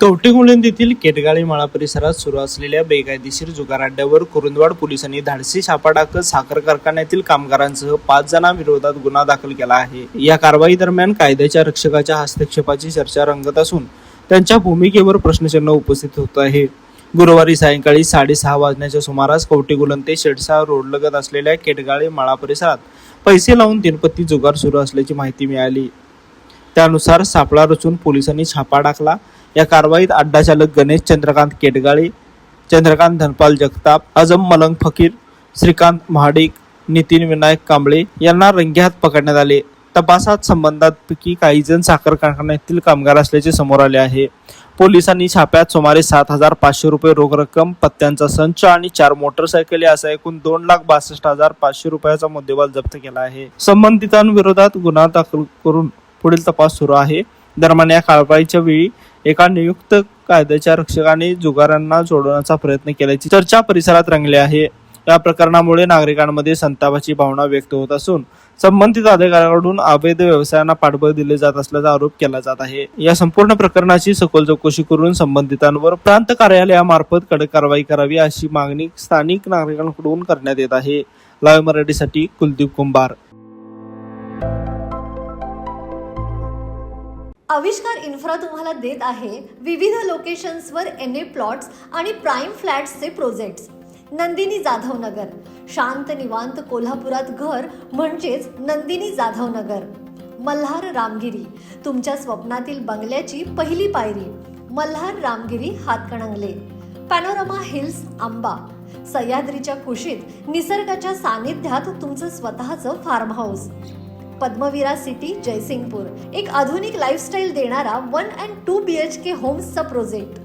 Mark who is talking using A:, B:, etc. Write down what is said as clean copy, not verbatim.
A: कवठेमंकाळ येथील केटगाळी माळा परिसरात सुरू असलेल्या बेकायदेशीर जुगार अड्ड्यावर कुरुंदवाड पोलिसांनी धाडसी छापा टाकत साखर कारखान्यातील कामगारांसह 5 जणांविरोधात गुन्हा दाखल केला आहे। या कारवाई दरम्यान कायद्याच्या रक्षकाच्या हस्तक्षेपाची चर्चा रंगत असून त्यांच्या भूमिकेवर प्रश्नचिन्ह उपस्थित होत आहे। गुरुवारी सायंकाळी 6:30 वाजण्याच्या सुमारास कवठेमंकाळ ते शेडसा रोडलगत असलेल्या केटगाळी माळा परिसरात पैसे लावून तीनपत्ती जुगार सुरू असल्याची माहिती मिळाली। त्यानुसार सापळा रचून पोलिसांनी छापा टाकला। या कारवाईत अड्डा चालक गणेश चंद्रकांत केटगाळे, चंद्रकांत धनपाल जगताप, आजम मलंग फकीर, श्रीकांत महाडिक, नितीन विनायक कांबळे यांना रंगेहात पकडण्यात आले। तपासात संबंधांपैकी काही जण साखर कारखान्यातील कामगार असल्याचे समोर आले आहे। पोलिसांनी छाप्यात सुमारे 7,500 रुपये रोख रक्कम, पत्त्यांचा संच आणि 4 मोटरसायकली असा एकूण 2,62,500 रुपयाचा मुद्देमाल जप्त केला आहे। संबंधितांविरोधात गुन्हा दाखल करून पुढील तपास सुरू आहे। दरम्यान या कारवाईच्या वेळी एका नियुक्त कायद्याच्या रक्षकाने जुगारांना जोडण्याचा प्रयत्न केल्याची चर्चा परिसरात रंगली आहे। या प्रकरणामुळे नागरिकांमध्ये संतापाची भावना व्यक्त होत असून संबंधित अधिकाऱ्यांकडून अवैध व्यवसायांना पाठबळ दिले जात असल्याचा आरोप केला जात आहे। या संपूर्ण प्रकरणाची सखोल चौकशी करून संबंधितांवर प्रांत कार्यालयामार्फत कडक कारवाई करावी अशी मागणी स्थानिक नागरिकांकडून करण्यात येत आहे। लाईव्ह मराठीसाठी कुलदीप कुंभार।
B: आविष्कार इन्फ्रा तुम्हाला देत आहे विविध लोकेशन्सवर NA प्लॉट्स आणि प्राइम फ्लॅट्सचे प्रोजेक्ट्स। नंदिनी जाधव नगर, शांत निवांत कोल्हापुरात घर म्हणजेच नंदिनी जाधव नगर। मल्हार रामगिरी, तुमच्या स्वप्नातील बंगल्याची पहिली पायरी। मल्हार रामगिरी हातकणंगले। पॅनोरमा हिल्स आंबा, सह्याद्रीच्या कुशीत निसर्गाच्या सानिध्यात तुमचं स्वतःचं farm house. Padmavira city Jaysingpur, एक आधुनिक लाईफस्टाईल देणारा 1 and 2 BHK होम्सचा प्रोजेक्ट।